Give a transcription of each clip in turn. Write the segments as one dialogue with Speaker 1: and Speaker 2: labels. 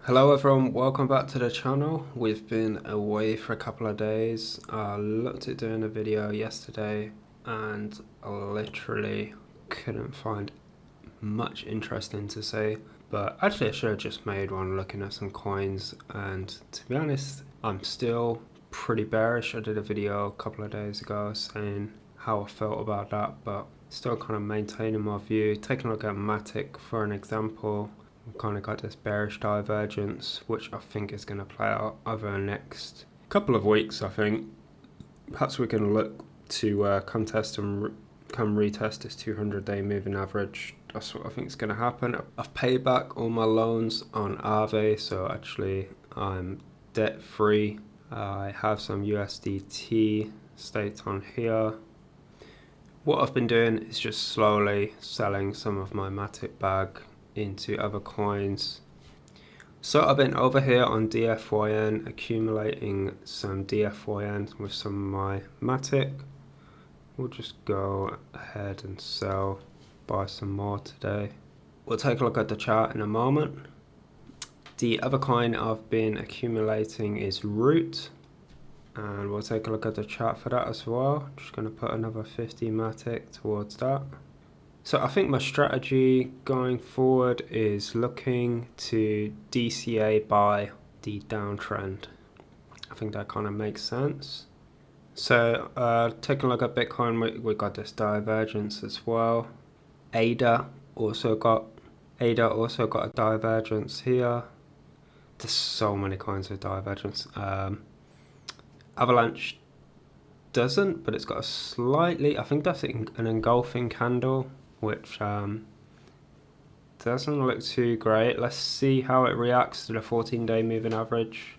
Speaker 1: Hello everyone, welcome back to the channel. We've been away for a couple of days. I looked at doing a video yesterday and I literally couldn't find much interesting to say. But actually I should have just made one looking at some coins, and to be honest, I'm still pretty bearish. I did a video a couple of days ago saying how I felt about that, but still kind of maintaining my view. Taking a look at Matic for an example. We've kind of got this bearish divergence, which I think is going to play out over the next couple of weeks, I think. Perhaps we can look to contest and come retest this 200-day moving average. That's what I think is going to happen. I've paid back all my loans on Aave, so actually I'm debt free. I have some USDT staked on here. What I've been doing is just slowly selling some of my Matic bag into other coins. So I've been over here on DFYN accumulating some DFYN with some of my Matic. We'll just go ahead and sell, buy some more today. We'll take a look at the chart in a moment. The other coin I've been accumulating is Root, and we'll take a look at the chart for that as well. Just going to put another 50 Matic towards that. So I think my strategy going forward is looking to DCA by the downtrend. I think that kind of makes sense. So taking a look at Bitcoin, we got this divergence as well. ADA also got a divergence here. There's so many coins with divergence. Avalanche doesn't, but it's got a slightly, I think that's an engulfing candle, which doesn't look too great. Let's see how it reacts to the 14-day moving average.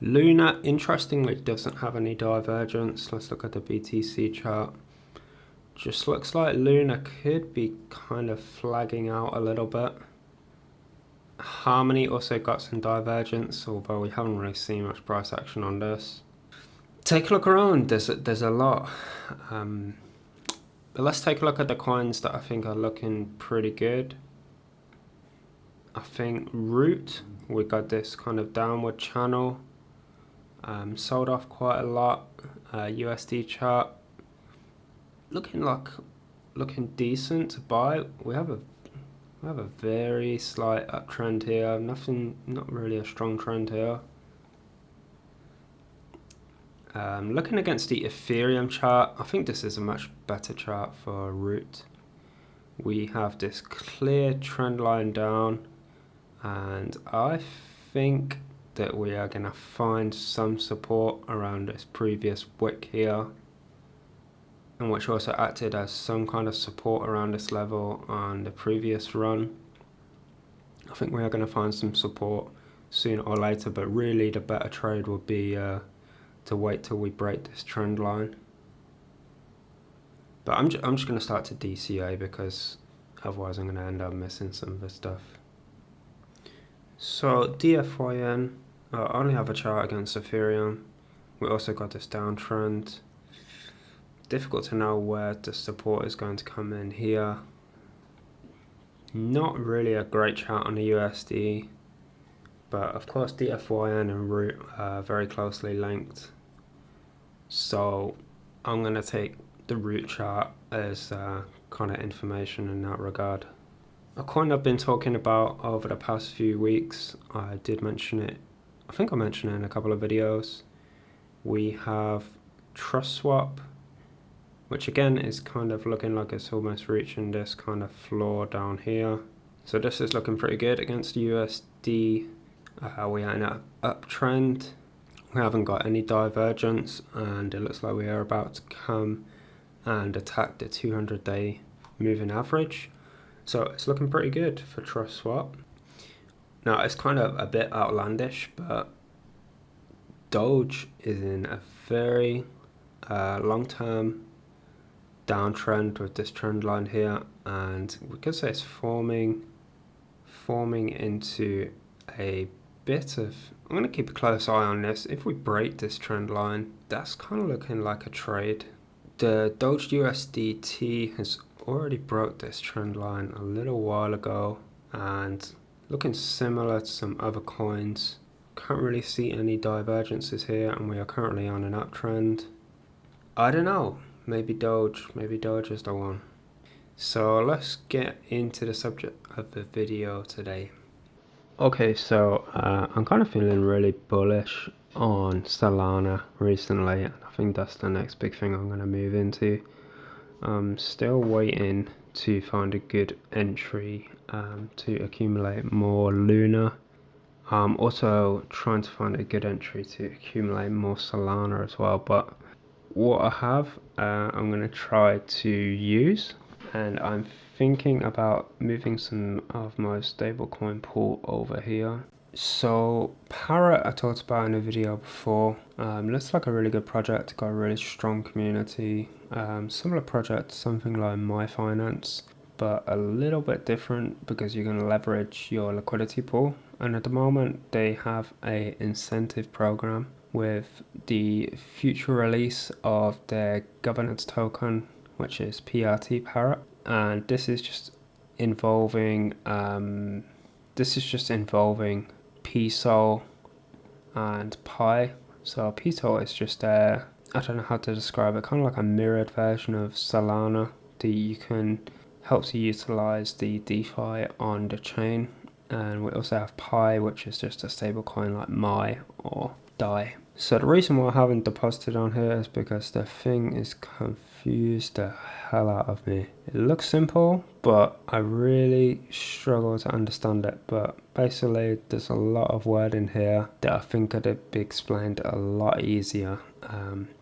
Speaker 1: Luna, interestingly, doesn't have any divergence. Let's look at the BTC chart. Just looks like Luna could be kind of flagging out a little bit. Harmony also got some divergence, although we haven't really seen much price action on this. Take a look around, there's a lot. But let's take a look at the coins that I think are looking pretty good. I think Root, we got this kind of downward channel. Sold off quite a lot. USD chart looking decent to buy. We have a very slight uptrend here. Not really a strong trend here. Looking against the Ethereum chart, I think this is a much better chart for Root. We have this clear trend line down, and I think that we are going to find some support around this previous wick here, and which also acted as some kind of support around this level on the previous run. I think we are going to find some support sooner or later, but really the better trade would be to wait till we break this trend line. But I'm just going to start to DCA, because otherwise I'm going to end up missing some of the stuff. So DFYN, I only have a chart against Ethereum. We also got this downtrend. Difficult to know where the support is going to come in here. Not really a great chart on the USD, but of course DFYN and Root are very closely linked. So I'm going to take the Root chart as kind of information in that regard. A coin I've been talking about over the past few weeks, I did mention it, I think I mentioned it in a couple of videos. We have TrustSwap, which again is kind of looking like it's almost reaching this kind of floor down here. So this is looking pretty good against the USD. We are in an uptrend. We haven't got any divergence, and it looks like we are about to come and attack the 200-day moving average. So it's looking pretty good for TrustSwap. Now it's kind of a bit outlandish, but Doge is in a very long-term downtrend with this trend line here, and we could say it's forming into a bit of, I'm going to keep a close eye on this. If we break this trend line, that's kind of looking like a trade. The Doge USDT has already broke this trend line a little while ago, and Looking similar to some other coins. Can't really see any divergences here, and we are currently on an uptrend. I don't know, maybe Doge is the one. So let's get into the subject of the video today. Okay, so I'm kind of feeling really bullish on Solana recently, and I think that's the next big thing I'm going to move into. I'm still waiting to find a good entry to accumulate more Luna. I'm also trying to find a good entry to accumulate more Solana as well, but what I have, I'm going to try to use, and I'm thinking about moving some of my stablecoin pool over here. So Parrot, I talked about in a video before, looks like a really good project, got a really strong community, similar project to something like My Finance, but a little bit different because you're going to leverage your liquidity pool. And at the moment they have a incentive program with the future release of their governance token, which is PRT Parrot, and this is just involving PSOL and Pi. So PSOL is just I don't know how to describe it, kind of like a mirrored version of Solana that you can help you utilize the DeFi on the chain. And we also have Pi, which is just a stable coin like MAI or DAI. So the reason why I haven't deposited on here is because the thing is confused the hell out of me. It looks simple, but I really struggle to understand it. But basically there's a lot of word in here that I think could be explained a lot easier.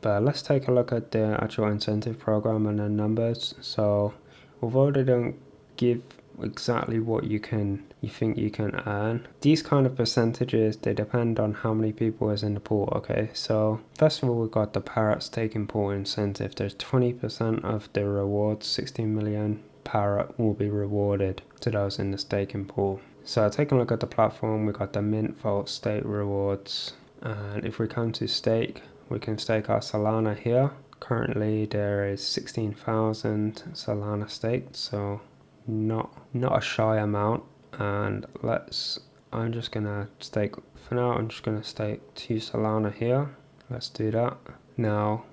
Speaker 1: But let's take a look at the actual incentive program and the numbers. So although they don't give exactly what you think you can earn, these kind of percentages, they depend on how many people is in the pool. Okay, so first of all, we got the Parrot staking pool incentive. There's 20% of the rewards, 16 million Parrot will be rewarded to those in the staking pool. So taking a look at the platform, we got the mint, vault, stake rewards, and if we come to stake, we can stake our Solana here. Currently there is 16,000 Solana staked, so not a shy amount. And I'm just gonna stake for now. I'm just gonna stake 2 Solana here. Let's do that. Now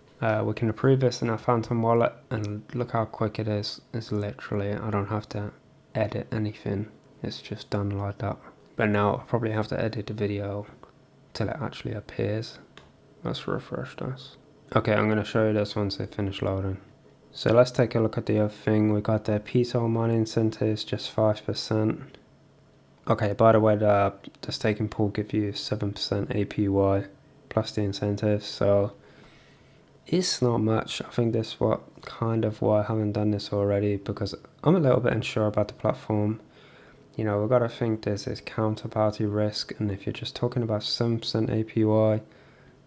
Speaker 1: we can approve this in our Phantom wallet, and look how quick it is. It's literally, I don't have to edit anything, it's just done like that. But now I probably have to edit the video till it actually appears. Let's refresh this. Okay, I'm gonna show you this once they finish loading. So let's take a look at the other thing. We got the PSOL money incentives, just 5%. Okay, by the way, the staking pool gives you 7% APY plus the incentives, so it's not much. I think that's why I haven't done this already, because I'm a little bit unsure about the platform. You know, we've got to think there's this counterparty risk, and if you're just talking about 7% APY,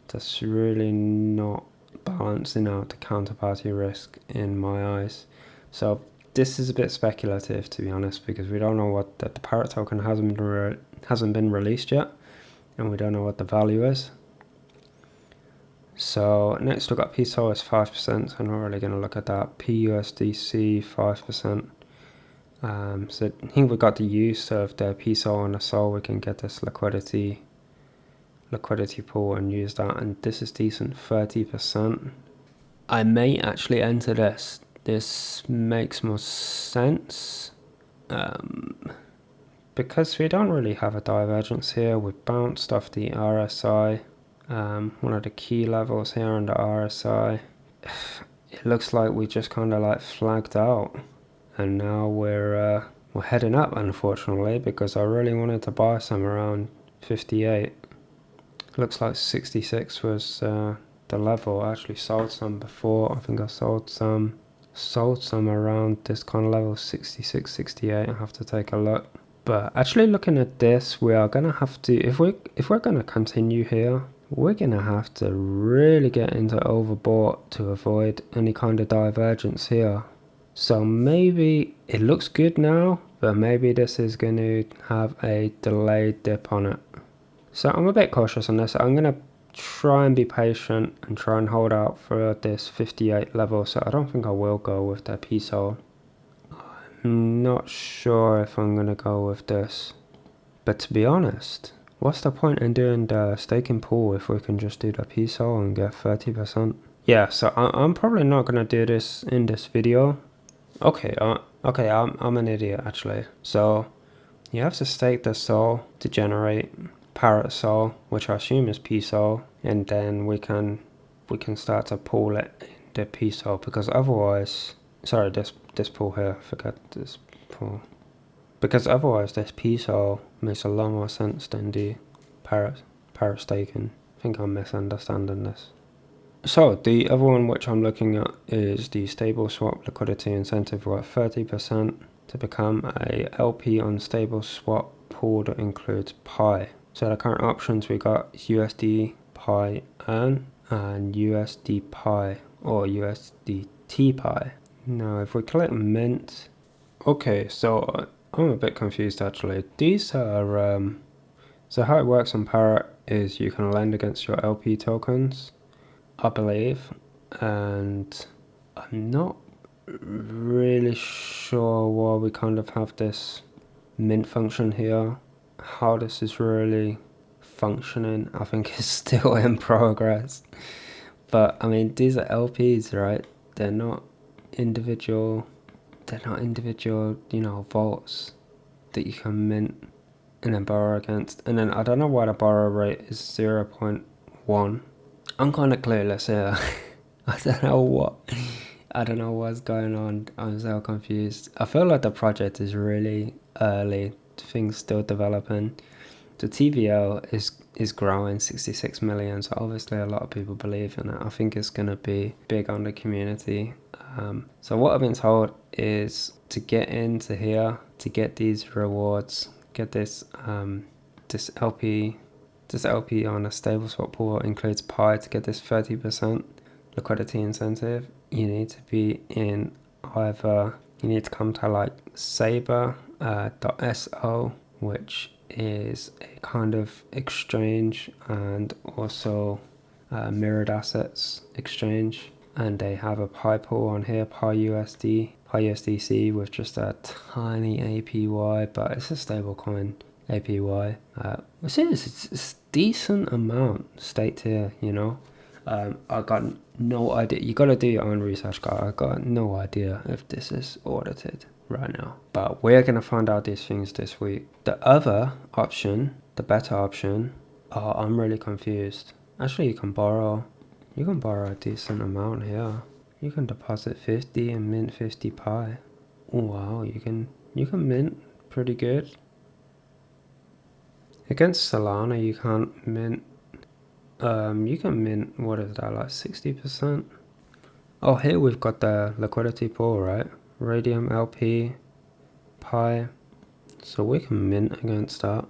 Speaker 1: that's really not balancing out the counterparty risk in my eyes. So this is a bit speculative, to be honest, because we don't know what the Parrot token hasn't been released yet, and we don't know what the value is. So next we've got PSOL is 5%, so I'm not really going to look at that. PUSDC 5%. So I think we got the use of the PSOL and the SOL. We can get this liquidity pool and use that, and this is decent, 30%. I may actually enter this. This makes more sense because we don't really have a divergence here. We bounced off the RSI, one of the key levels here on the RSI. It looks like we just kind of like flagged out, and now we're heading up, unfortunately, because I really wanted to buy some around 58. Looks like 66 was the level. I actually sold some before. I think I sold some around this kind of level, 66, 68. I have to take a look. But actually looking at this, we are gonna have to, if we're gonna continue here, we're gonna have to really get into overbought to avoid any kind of divergence here. So maybe it looks good now, but maybe this is going to have a delayed dip on it. So I'm a bit cautious on this. I'm going to try and be patient and try and hold out for this 58 level. So I don't think I will go with the PSOL. I'm not sure if I'm going to go with this. But to be honest, what's the point in doing the staking pool if we can just do the PSOL and get 30%? Yeah, so I'm probably not going to do this in this video. Okay, I'm an idiot actually. So you have to stake the SOL to generate Parrot SOL, which I assume is PSOL, and then we can start to pool it in the PSOL, because otherwise, sorry, this pool here, forget this pool. Because otherwise this PSOL makes a lot more sense than the Parrot staking. I think I'm misunderstanding this. So the other one which I'm looking at is the stable swap liquidity incentive worth 30% to become a LP on stable swap pool that includes Pi. So the current options we got USD Pi Earn and USD Pi or USDT Pi. Now if we click mint, okay, so I'm a bit confused actually. These are so how it works on Parrot is you can lend against your LP tokens, I believe, and I'm not really sure why we kind of have this mint function here. How this is really functioning, I think is still in progress. But I mean, these are LPs, right? They're not individual, you know, vaults that you can mint and then borrow against. And then I don't know why the borrow rate is 0.1. I'm kind of clueless here. I don't know what's going on. I'm so confused. I feel like the project is really early. Things still developing. The TVL is growing, 66 million. So obviously a lot of people believe in it. I think it's gonna be big on the community. So what I've been told is to get into here, to get these rewards, get this this LP on a stable swap pool includes Pi. To get this 30% liquidity incentive, you need to be in either, you need to come to like Saber.so, which is a kind of exchange and also mirrored assets exchange, and they have a Pi pool on here, Pi USDC, with just a tiny APY, but it's a stable coin APY. It's decent amount staked here, you know. I got no idea. You gotta do your own research, guys. I got no idea if this is audited right now, but we're gonna find out these things this week. The other option, the better option, I'm really confused. Actually, you can borrow a decent amount here. You can deposit 50 and mint 50 Pi. Wow, you can mint pretty good. Against Solana, you can't mint. You can mint, what is that, like 60%? Oh, here we've got the liquidity pool, right? Radium LP, Pi. So we can mint against that.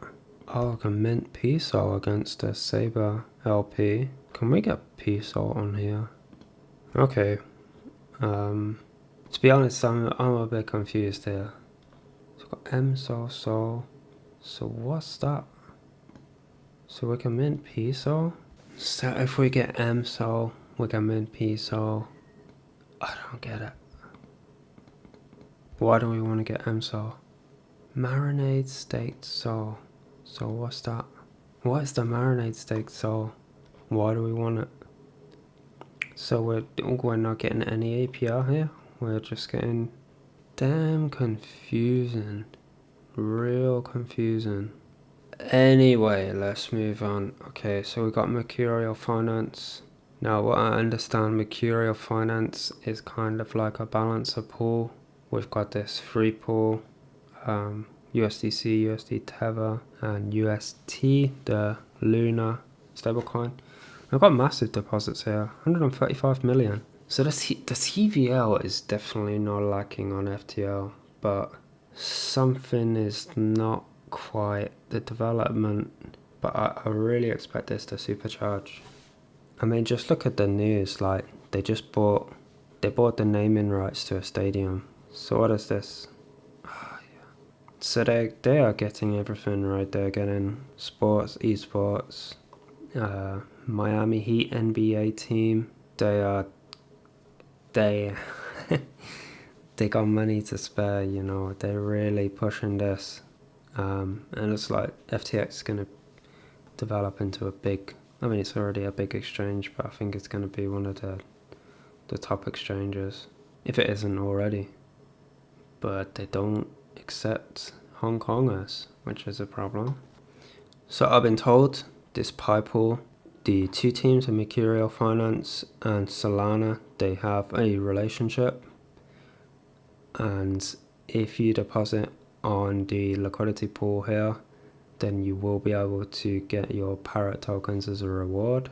Speaker 1: Oh, I can mint PSOL against the Saber LP. Can we get PSOL on here? Okay. To be honest, I'm a bit confused here. So we've got MSOL, Sol. So what's that? So we can mint PSOL? So if we get MSOL, we can mint PSOL. I don't get it. Why do we want to get MSOL? Marinade staked Sol. So what's that? What is the marinade staked Sol? Why do we want it? So we're not getting any APR here. We're just getting damn confusing. Real confusing. Anyway, let's move on. Okay, so we got Mercurial Finance. Now, what I understand, Mercurial Finance is kind of like a balancer pool. We've got this free pool, USDC, USD Tether, and UST, the Luna stablecoin. I've got massive deposits here, 135 million. So the TVL is definitely not lacking on FTL, but something is not quite the development, but I really expect this to supercharge. I mean, just look at the news, like they bought the naming rights to a stadium. So what is this? So they are getting everything right. They're getting sports, esports, Miami Heat NBA team. They they got money to spare, you know. They're really pushing this. And it's like FTX is going to develop into a big, I mean it's already a big exchange, but I think it's going to be one of the top exchanges, if it isn't already. But they don't accept Hong Kongers, which is a problem. So I've been told this pie pool, the two teams of Mercurial Finance and Solana, they have a relationship, and if you deposit on the liquidity pool here, then you will be able to get your Parrot tokens as a reward.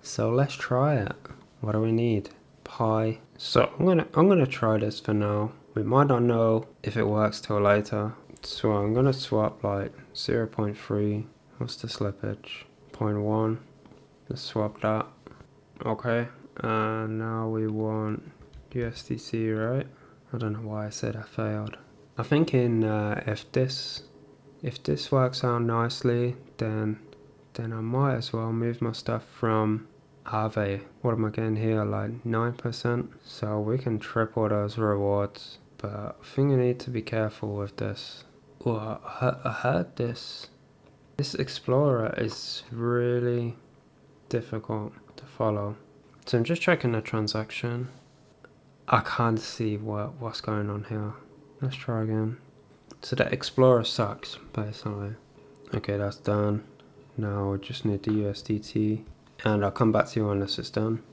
Speaker 1: So let's try it. What do we need? Pi. So I'm gonna try this for now. We might not know if it works till later. So I'm gonna swap like 0.3. What's the slippage? 0.1. Let's swap that. Okay. And now we want USDC, right? I don't know why I said I failed. I'm thinking if this works out nicely, then I might as well move my stuff from Aave. What am I getting here? Like 9%. So we can triple those rewards. But I think I need to be careful with this. Well, I heard this Explorer is really difficult to follow. So I'm just checking the transaction. I can't see what's going on here. Let's try again. So the Explorer sucks, basically. Okay, that's done. Now we just need the USDT. And I'll come back to you when this is done.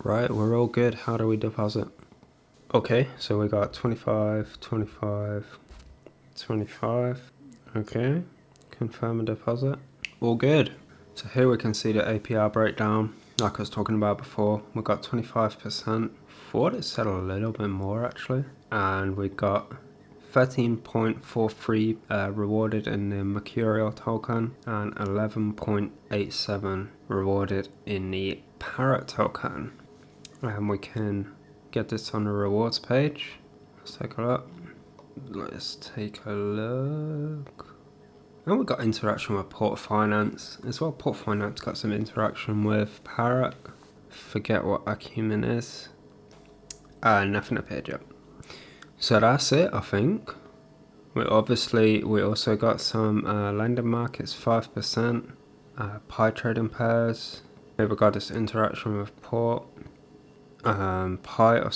Speaker 1: Right, we're all good. How do we deposit? Okay, so we got 25, 25, 25. Okay, confirm a deposit. All good. So here we can see the APR breakdown. Like I was talking about before, we got 25%. Thought it said a little bit more actually. And we got 13.43 rewarded in the Mercurial token and 11.87 rewarded in the Parrot token. And we can get this on the rewards page. Let's take a look. And we got interaction with Parrot Finance as well. Parrot Finance got some interaction with Parrot. Forget what Acumen is. Nothing appeared yet. So that's it, I think. We also got some lending markets, 5%, pie trading pairs. Here we got this interaction with Port, pie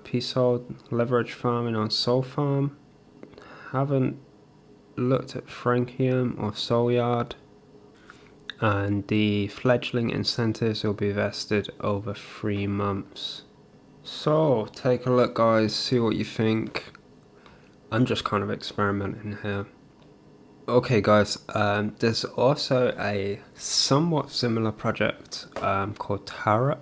Speaker 1: P-Sold leverage farming on Soul Farm. Haven't looked at Frankium or Solyard. And the fledgling incentives will be vested over 3 months. So take a look, guys, see what you think. I'm just kind of experimenting here. Okay guys, there's also a somewhat similar project called Tarot,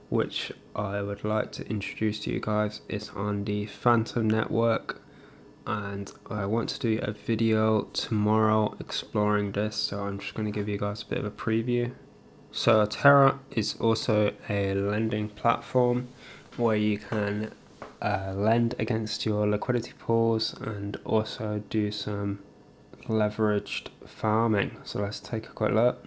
Speaker 1: which I would like to introduce to you guys. It's on the Phantom network, and I want to do a video tomorrow exploring this, so I'm just going to give you guys a bit of a preview. So Tarot is also a lending platform where you can lend against your liquidity pools and also do some leveraged farming. So let's take a quick look.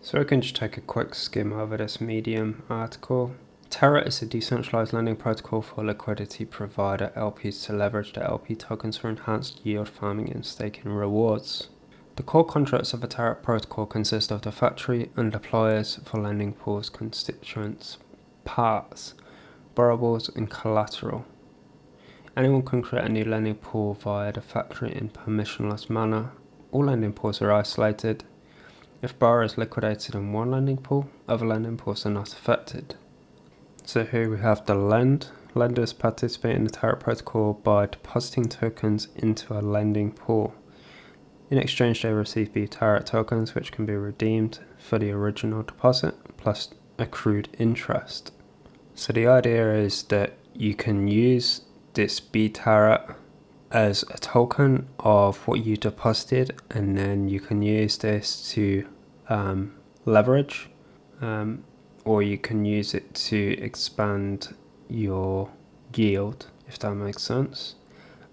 Speaker 1: So we can just take a quick skim over this Medium article. Terra is a decentralized lending protocol for liquidity provider LPs to leverage the LP tokens for enhanced yield farming and staking rewards. The core contracts of a Terra protocol consist of the factory and deployers for lending pools, constituents, parts, borrowables, and collateral. Anyone can create a new lending pool via the factory in permissionless manner. All lending pools are isolated. If borrower is liquidated in one lending pool, other lending pools are not affected. So here we have the lend. Lenders participate in the Tarot protocol by depositing tokens into a lending pool. In exchange, they receive Bittrex tokens, which can be redeemed for the original deposit plus accrued interest. So the idea is that you can use this Bittrex as a token of what you deposited, and then you can use this to leverage, or you can use it to expand your yield, if that makes sense.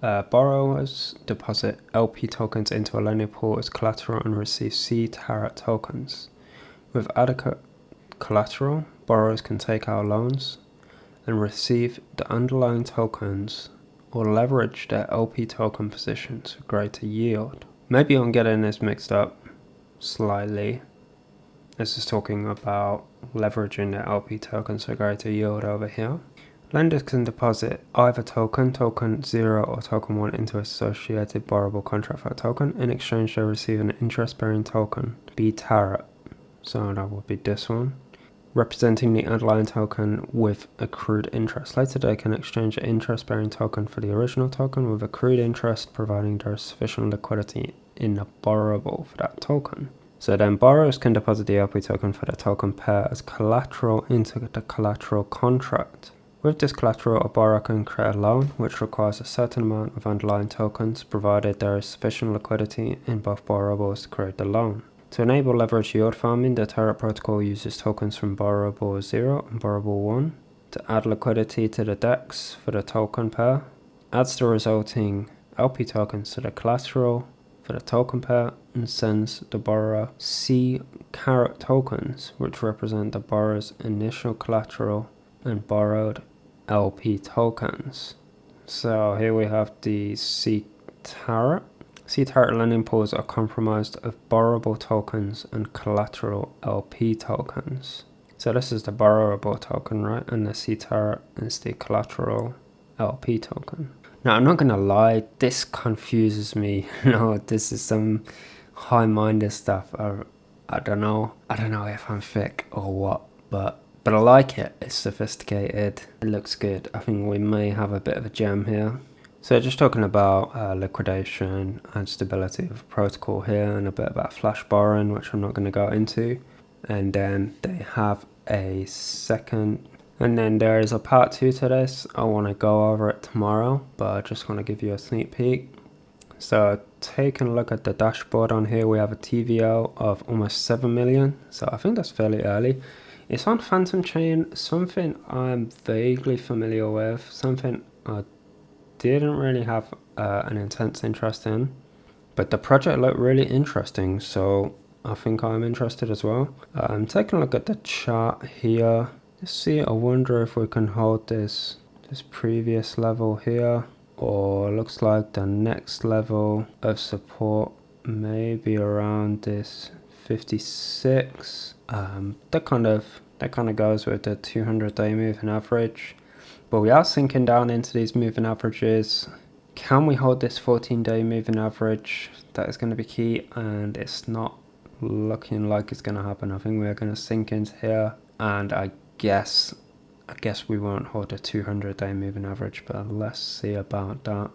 Speaker 1: Borrowers deposit LP tokens into a lending pool as collateral and receive C Tarot tokens. With adequate collateral, borrowers can take out loans and receive the underlying tokens or leverage their LP token positions for greater yield. Maybe I'm getting this mixed up slightly. This is talking about leveraging their LP tokens for greater yield over here. Lenders can deposit either token 0 or token 1 into associated borrowable contract for a token. In exchange, they receive an interest-bearing token, Bittrex, so that would be this one, representing the underlying token with accrued interest. Later, they can exchange an interest-bearing token for the original token with accrued interest, providing there is sufficient liquidity in the borrowable for that token. So then borrowers can deposit the LP token for the token pair as collateral into the collateral contract. With this collateral, a borrower can create a loan, which requires a certain amount of underlying tokens, provided there is sufficient liquidity in both borrowables to create the loan. To enable leverage yield farming, the Tarot protocol uses tokens from borrowable 0 and borrowable 1 to add liquidity to the DEX for the token pair, adds the resulting LP tokens to the collateral for the token pair, and sends the borrower C carat tokens, which represent the borrower's initial collateral and borrowed LP tokens. So here we have the C Tarot. C Tarot lending pools are comprised of borrowable tokens and collateral LP tokens. So this is the borrowable token, right? And the C Tarot is the collateral LP token. Now, I'm not going to lie, this confuses me. This is some high-minded stuff. I don't know if I'm thick or what, but I like it. It's sophisticated. It looks good. I think we may have a bit of a gem here. So just talking about liquidation and stability of the protocol here, and a bit about flash borrowing, which I'm not going to go into. And then they have a second, and then there is a part 2 to this. I want to go over it tomorrow, but I just want to give you a sneak peek. So taking a look at the dashboard on here, we have a TVL of almost 7 million. So I think that's fairly early. It's on Phantom Chain, something I'm vaguely familiar with, something I didn't really have an intense interest in, but the project looked really interesting, so I think I'm interested as well. I'm taking a look at the chart here. Let's see, I wonder if we can hold this previous level here, or looks like the next level of support maybe around this 56. That kind of goes with the 200-day moving average, but we are sinking down into these moving averages. Can we hold this 14-day moving average? That is going to be key, and it's not looking like it's going to happen. I think we're going to sink into here, and I guess we won't hold a 200-day moving average, but let's see about that.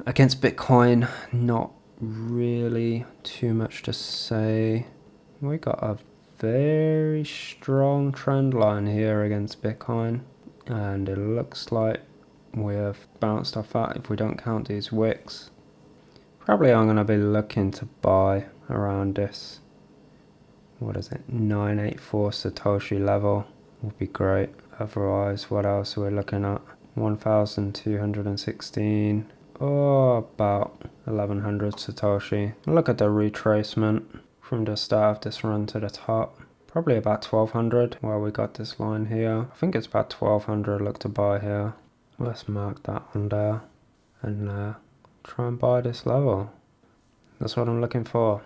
Speaker 1: Against Bitcoin, not really too much to say. We got a very strong trend line here against Bitcoin, and it looks like we have bounced off that if we don't count these wicks. Probably I'm going to be looking to buy around this, what is it, 984 Satoshi level would be great. Otherwise, what else are we looking at? 1216, or about 1100 Satoshi. Look at the retracement from the start of this run to the top. Probably about 1200 where we got this line here. I think it's about 1200. Look to buy here. Let's mark that one there and try and buy this level. That's what I'm looking for.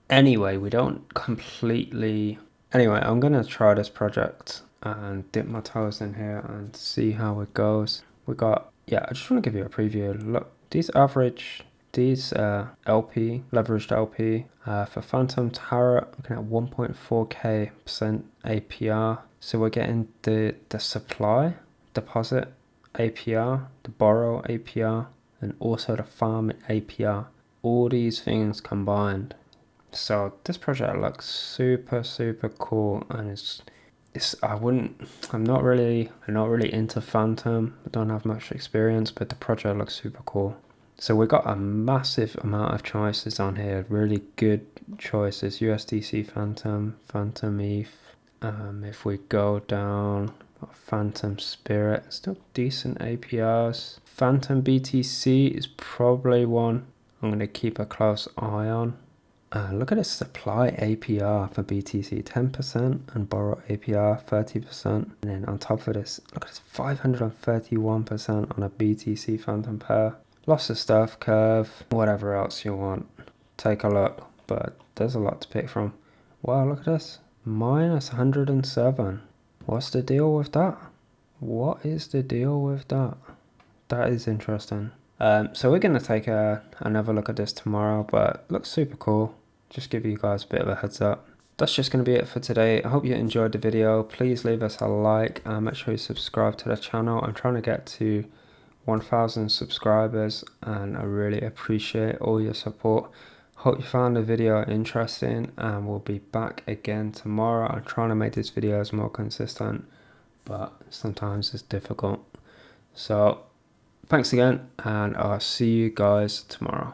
Speaker 1: Anyway, we don't completely... Anyway, I'm going to try this project and dip my toes in here and see how it goes. We got... Yeah, I just want to give you a preview. Look, these LP, leveraged LP, for Phantom Tarot, looking at 1.4k% APR. So we're getting the supply, deposit APR, the borrow APR, and also the farm APR. All these things combined. So this project looks super cool, and I'm not really into Phantom. I don't have much experience, but the project looks super cool. So we got a massive amount of choices on here, really good choices. USDC Phantom, Phantom ETH. If we go down, Phantom Spirit, still decent APRs. Phantom BTC is probably one I'm going to keep a close eye on. Look at this supply APR for BTC, 10%, and borrow APR 30%. And then on top of this, look at this, 531% on a BTC phantom pair. Lots of stuff, curve, whatever else you want. Take a look, but there's a lot to pick from. Wow, look at this, minus 107. What's the deal with that? What is the deal with that? That is interesting. So we're going to take another look at this tomorrow, but looks super cool. Just give you guys a bit of a heads up. That's just going to be it for today. I hope you enjoyed the video. Please leave us a like and make sure you subscribe to the channel. I'm trying to get to 1,000 subscribers and I really appreciate all your support. Hope you found the video interesting and we'll be back again tomorrow. I'm trying to make these videos more consistent, but sometimes it's difficult. So thanks again, and I'll see you guys tomorrow.